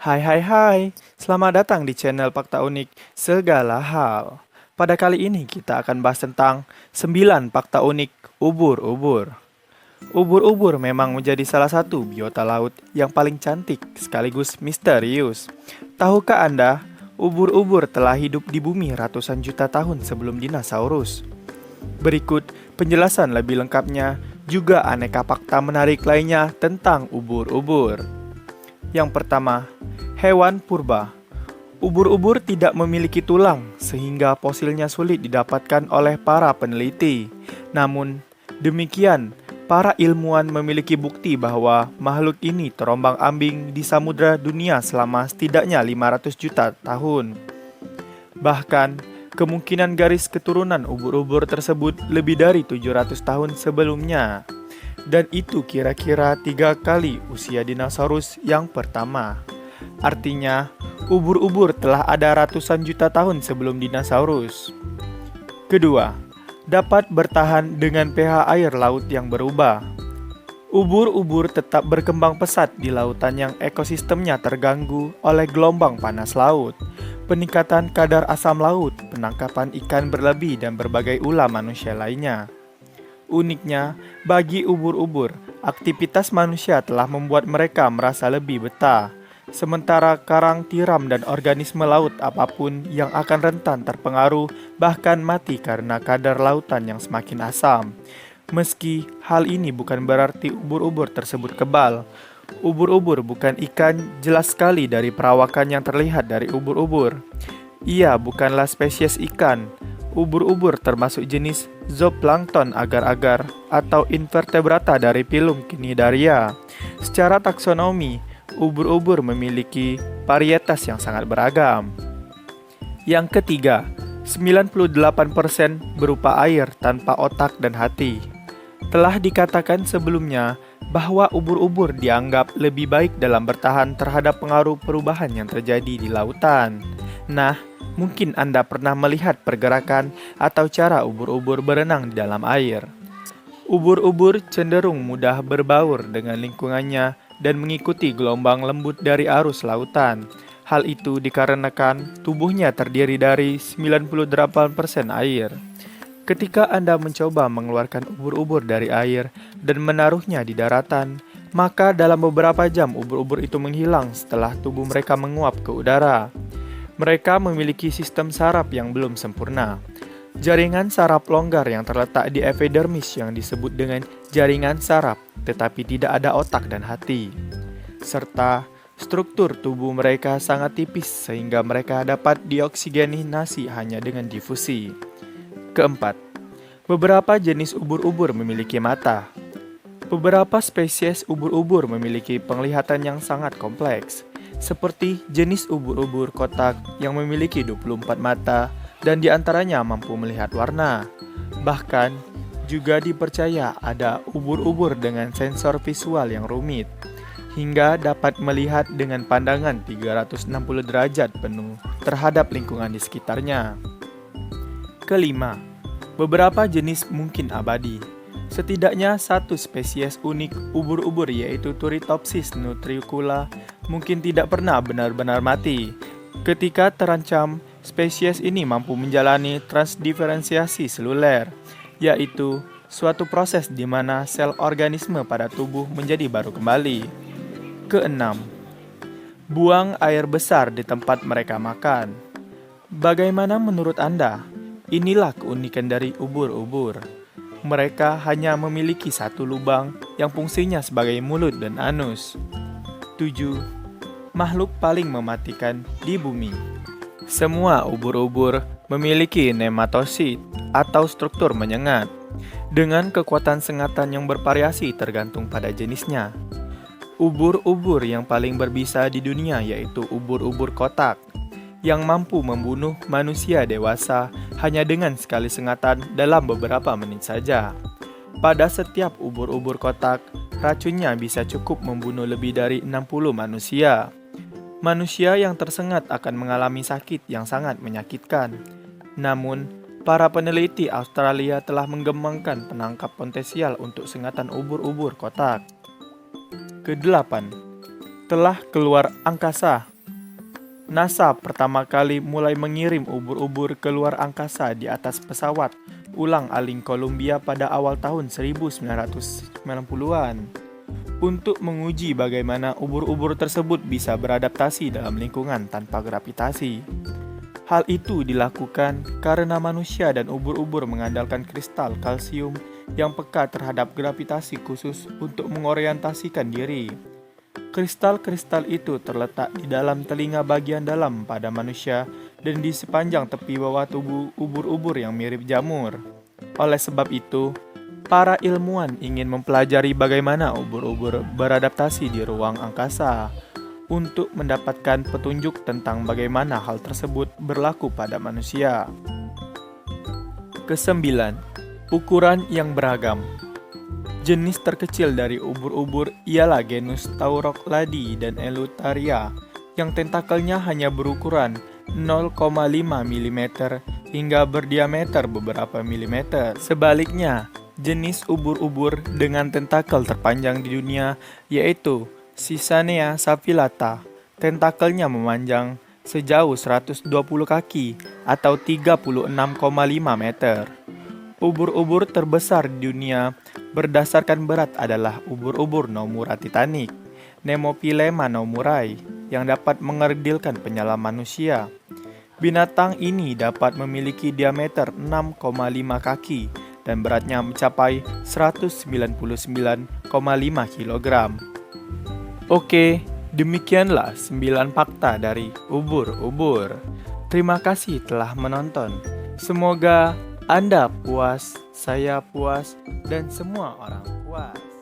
Hai hai hai, selamat datang di channel Fakta Unik Segala Hal. Pada kali ini kita akan bahas tentang 9 fakta unik ubur-ubur. Ubur-ubur memang menjadi salah satu biota laut yang paling cantik sekaligus misterius. Tahukah Anda, ubur-ubur telah hidup di bumi ratusan juta tahun sebelum dinosaurus. Berikut penjelasan lebih lengkapnya, juga aneka fakta menarik lainnya tentang ubur-ubur. Yang pertama, hewan purba. Ubur-ubur tidak memiliki tulang, sehingga fosilnya sulit didapatkan oleh para peneliti. Namun, demikian, para ilmuwan memiliki bukti bahwa makhluk ini terombang-ambing di samudra dunia selama setidaknya 500 juta tahun. Bahkan, kemungkinan garis keturunan ubur-ubur tersebut lebih dari 700 tahun sebelumnya. Dan itu kira-kira 3 kali usia dinosaurus yang pertama. Artinya, ubur-ubur telah ada ratusan juta tahun sebelum dinosaurus. Kedua, dapat bertahan dengan pH air laut yang berubah. Ubur-ubur tetap berkembang pesat di lautan yang ekosistemnya terganggu oleh gelombang panas laut, peningkatan kadar asam laut, penangkapan ikan berlebih, dan berbagai ulah manusia lainnya. Uniknya, bagi ubur-ubur, aktivitas manusia telah membuat mereka merasa lebih betah. Sementara karang, tiram, dan organisme laut apapun yang akan rentan terpengaruh bahkan mati karena kadar lautan yang semakin asam. Meski hal ini bukan berarti ubur-ubur tersebut kebal. Ubur-ubur bukan ikan, jelas sekali dari perawakan yang terlihat dari ubur-ubur. Ia bukanlah spesies ikan. Ubur-ubur termasuk jenis zooplankton agar-agar atau invertebrata dari filum Cnidaria. Secara taksonomi, ubur-ubur memiliki varietas yang sangat beragam. Yang ketiga, 98% berupa air tanpa otak dan hati. Telah dikatakan sebelumnya bahwa ubur-ubur dianggap lebih baik dalam bertahan terhadap pengaruh perubahan yang terjadi di lautan. Nah, mungkin Anda pernah melihat pergerakan atau cara ubur-ubur berenang di dalam air. Ubur-ubur cenderung mudah berbaur dengan lingkungannya dan mengikuti gelombang lembut dari arus lautan. Hal itu dikarenakan tubuhnya terdiri dari 98% air. Ketika Anda mencoba mengeluarkan ubur-ubur dari air dan menaruhnya di daratan, maka dalam beberapa jam ubur-ubur itu menghilang setelah tubuh mereka menguap ke udara. Mereka memiliki sistem saraf yang belum sempurna. Jaringan saraf longgar yang terletak di epidermis yang disebut dengan jaringan saraf, tetapi tidak ada otak dan hati. Serta struktur tubuh mereka sangat tipis sehingga mereka dapat dioksigenasi hanya dengan difusi. Keempat, beberapa jenis ubur-ubur memiliki mata. Beberapa spesies ubur-ubur memiliki penglihatan yang sangat kompleks, seperti jenis ubur-ubur kotak yang memiliki 24 mata dan diantaranya mampu melihat warna. Bahkan, juga dipercaya ada ubur-ubur dengan sensor visual yang rumit, hingga dapat melihat dengan pandangan 360 derajat penuh terhadap lingkungan di sekitarnya. Kelima, beberapa jenis mungkin abadi. Setidaknya satu spesies unik ubur-ubur yaitu Turritopsis nutricula mungkin tidak pernah benar-benar mati. Ketika terancam, spesies ini mampu menjalani transdiferensiasi seluler, yaitu suatu proses di mana sel organisme pada tubuh menjadi baru kembali. Keenam, buang air besar di tempat mereka makan. Bagaimana menurut Anda? Inilah keunikan dari ubur-ubur. Mereka hanya memiliki satu lubang yang fungsinya sebagai mulut dan anus. 7. Makhluk paling mematikan di bumi. Semua ubur-ubur memiliki nematosid atau struktur menyengat, dengan kekuatan sengatan yang bervariasi tergantung pada jenisnya. Ubur-ubur yang paling berbisa di dunia yaitu ubur-ubur kotak, yang mampu membunuh manusia dewasa hanya dengan sekali sengatan dalam beberapa menit saja. Pada setiap ubur-ubur kotak, racunnya bisa cukup membunuh lebih dari 60 manusia. Manusia yang tersengat akan mengalami sakit yang sangat menyakitkan. Namun, para peneliti Australia telah mengembangkan penangkap potensial untuk sengatan ubur-ubur kotak. Kedelapan, telah keluar angkasa NASA pertama kali mulai mengirim ubur-ubur ke luar angkasa di atas pesawat ulang-aling Columbia pada awal tahun 1990-an untuk menguji bagaimana ubur-ubur tersebut bisa beradaptasi dalam lingkungan tanpa gravitasi. Hal itu dilakukan karena manusia dan ubur-ubur mengandalkan kristal kalsium yang peka terhadap gravitasi khusus untuk mengorientasikan diri. Kristal-kristal itu terletak di dalam telinga bagian dalam pada manusia dan di sepanjang tepi bawah tubuh ubur-ubur yang mirip jamur. Oleh sebab itu, para ilmuwan ingin mempelajari bagaimana ubur-ubur beradaptasi di ruang angkasa untuk mendapatkan petunjuk tentang bagaimana hal tersebut berlaku pada manusia. Kesembilan, ukuran yang beragam. Jenis terkecil dari ubur-ubur ialah genus Taurocladi dan Eleutheria yang tentakelnya hanya berukuran 0,5 mm hingga berdiameter beberapa milimeter. Sebaliknya, jenis ubur-ubur dengan tentakel terpanjang di dunia yaitu Cisanea sapilata. Tentakelnya memanjang sejauh 120 kaki atau 36,5 meter. Ubur-ubur terbesar di dunia berdasarkan berat adalah ubur-ubur Nomura titanic, Nemophilema nomurai, yang dapat mengerdilkan penyelam manusia. Binatang ini dapat memiliki diameter 6,5 kaki dan beratnya mencapai 199,5 kg. Oke, demikianlah 9 fakta dari ubur-ubur. Terima kasih telah menonton. Semoga Anda puas, saya puas, dan semua orang puas.